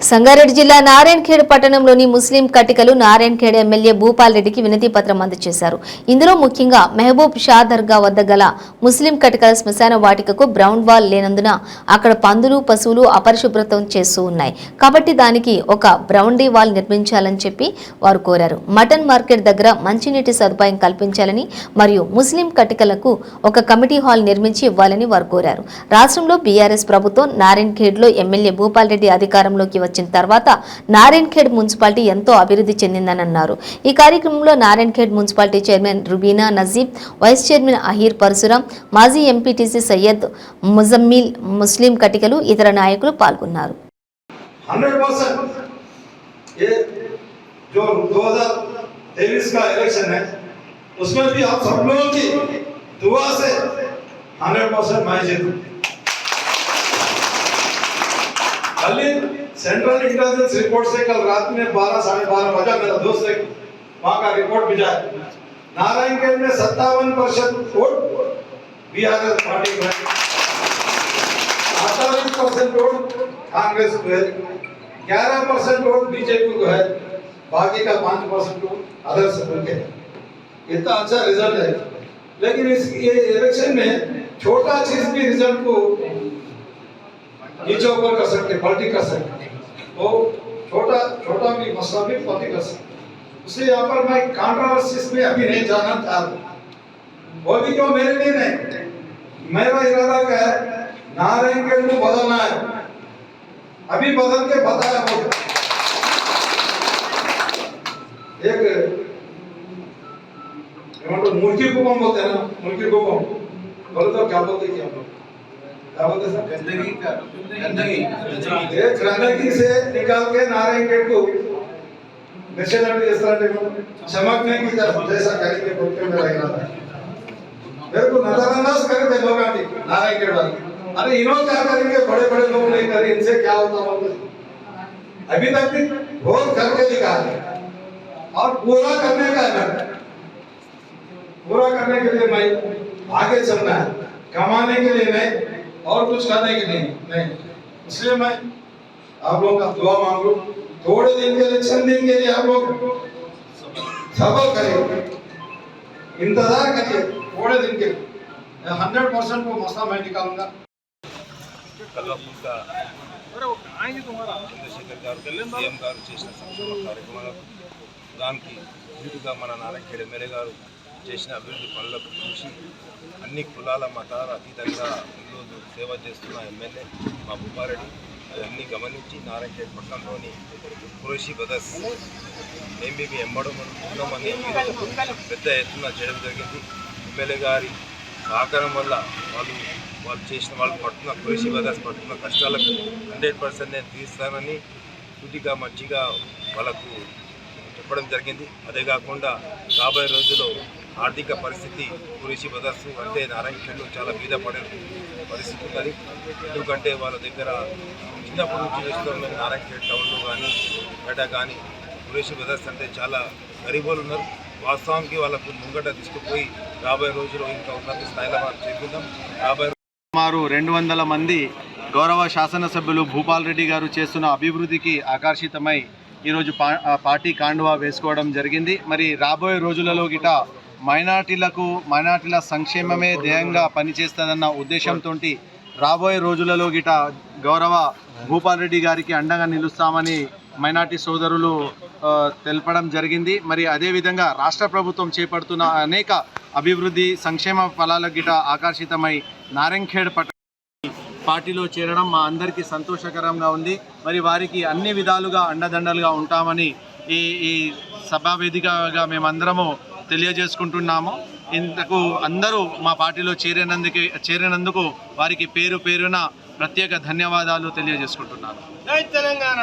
సంగారెడ్డి జిల్లా నారాయణఖేడ్ పట్టణంలోని ముస్లిం కటికలు నారాయణఖేడ్ ఎమ్మెల్యే భూపాల్ రెడ్డికి వినతి పత్రం అందజేశారు. ఇందులో ముఖ్యంగా మెహబూబ్ షా దర్గా వద్ద గల ముస్లిం కటికల శ్మశాన వాటికకు బ్రౌన్ వాల్ లేనందున అక్కడ పందులు పశువులు అపరిశుభ్రతం చేస్తూ ఉన్నాయి కాబట్టి దానికి ఒక బ్రౌండీ వాల్ నిర్మించాలని చెప్పి వారు కోరారు. మటన్ మార్కెట్ దగ్గర మంచినీటి సదుపాయం కల్పించాలని మరియు ముస్లిం కటికలకు ఒక కమిటీ హాల్ నిర్మించి ఇవ్వాలని వారు కోరారు. రాష్ట్రంలో బీఆర్ఎస్ ప్రభుత్వం నారాయణఖేడ్లో ఎమ్మెల్యే భూపాల్ రెడ్డి అధికారంలోకి వచ్చిన తర్వాత నారాయణఖేడ్ మున్సిపాలిటీ ఎంతో అభివృద్ధి చెందిందని అన్నారు. ఈ కార్యక్రమంలో Narayankhed municipality chairman Rubina Najeeb, vice chairman Ahir Parashuram, మాజీ ఎంపీటీసీ సయ్యద్ ముజమ్మిల్, ముస్లిం కటికలు ఇతర నాయకులు పాల్గొన్నారు. 100% ये जो 2023 का इलेक्शन है उसमें भी आप सब लोगों की दुआ से 100% मैं जीतूं। कल सेंट्रल इंटेलिजेंस रिपोर्ट से कल रात में 12 साढ़े 12 बजे मेरा दोस्त ने वहां का रिपोर्ट भेजा है। नारायणखेड में 57% वोट बीआरएस पार्टी को है, 48% वोट कांग्रेस को है, 11% वोट बीजेपी को है, बाकी का 5% वोट अदर सबको है। इतना अच्छा रिजल्ट है, लेकिन ये इलेक्शन में छोटा चीज भी रिजल्ट को नीचे ऊपर कर सकते, पलटी कर सकते, तो छोटा छोटा भी मसला भी पलटी कर सकते। इसलिए यहाँ पर मैं कंट्रोवर्सीज में अभी नहीं जाना चाहता, वो भी क्यों मेरे लिए नहीं, मेरा इरादा क्या है, नारायणखेड को बदलना है, अभी बदल के बताया वो एक मुर्गी कुपम बोलते हैं ना, मुर्गी कुपम बोले तो क्या बोलते हैं, क्या बोलते सर, गंदगी से निकाल के नारायणखेड को मिशनरी इस तरह चमकने की जैसा करेंगे बोलते मेरा इरादा है। मेरे को नजरअंदाज करे थे लोग नारायणखेड वाले, अरे इन्होंने क्या करेंगे, बड़े बड़े लोग नहीं करे, इनसे क्या होता होगा। अभी तक भी बहुत करके दिखा है और पूरा करने का है, पूरा करने के लिए मैं आगे चलना है, कमाने के लिए नहीं और कुछ करने के लिए नहीं। इसलिए मैं आप लोगों का दुआ मांगू, थोड़े दिन के लिए, चंद दिन के लिए आप लोग सब्र करिए, इंतजार करिए, थोड़े दिन के 100% को मसला मैं निकालूंगा। కల్వకుంట చంద్రశేఖర్ గారు సీఎం గారు చేసిన సంక్షేమ కార్యక్రమాలకు దానికి ధీటుగా మన నారాయణఖేడ్ ఎమ్మెల్యే గారు చేసిన అభివృద్ధి పనులకు చూసి అన్ని కులాల మతాల అతీతంగా ఈరోజు సేవ చేస్తున్న ఎమ్మెల్యే మా భూపాల్ రెడ్డి అవన్నీ గమనించి నారాయణఖేడ్ పట్టణంలోని ఖురేషీ బ్రదర్స్ మేము ఎంబడమని పెద్ద ఎత్తున చేయడం జరిగింది. ఎమ్మెల్యే గారి సహకారం వల్ల వాళ్ళు పడుతున్న ఖురేషీ బ్రదర్స్ పడుతున్న కష్టాలకు 100% నేను తీస్తానని సూటిగా మంచిగా వాళ్ళకు చెప్పడం జరిగింది. అదే కాకుండా రాబోయే రోజుల్లో ఆర్థిక పరిస్థితి ఖురేషీ బ్రదర్స్ అంటే నారాయణఖేడ్లో చాలా బీద పడే పరిస్థితి ఉన్నది. ఎందుకంటే వాళ్ళ దగ్గర చిన్నప్పటి నుంచి చూస్తాం నారాయణఖేడ్ టౌన్లో కానీ గడ్డ కానీ ఖురేషీ బ్రదర్స్ అంటే చాలా గరీబులు ఉన్నారు. వాస్తవానికి వాళ్ళకు ముంగట తీసుకుపోయి రాబోయే రోజుల్లో ఇంకా ఉన్నత స్థాయిలో మనం చేరుకుందాం. సుమారు 200 మంది గౌరవ శాసనసభ్యులు భూపాల్ రెడ్డి గారు చేస్తున్న అభివృద్ధికి ఆకర్షితమై ఈరోజు పార్టీ కాండువా వేసుకోవడం జరిగింది. మరి రాబోయే రోజులలో గిట మైనార్టీల సంక్షేమమే ధ్యేయంగా పనిచేస్తుందన్న ఉద్దేశంతో రాబోయే రోజులలో గిట గౌరవ భూపాల్ రెడ్డి గారికి అండగా నిలుస్తామని మైనార్టీ సోదరులు తెలపడం జరిగింది. మరి అదేవిధంగా రాష్ట్ర ప్రభుత్వం చేపడుతున్న అనేక అభివృద్ధి సంక్షేమ ఫలాల గిట ఆకర్షితమై నారాయణఖేడ్ పార్టీలో చేరడం మా అందరికీ సంతోషకరంగా ఉంది. మరి వారికి అన్ని విధాలుగా అండదండలుగా ఉంటామని ఈ సభా వేదికగా మేమందరము తెలియజేసుకుంటున్నాము. ఇంతకు అందరూ మా పార్టీలో చేరినందుకు వారికి పేరు పేరున ప్రత్యేక ధన్యవాదాలు తెలియజేసుకుంటున్నాను. జై తెలంగాణ.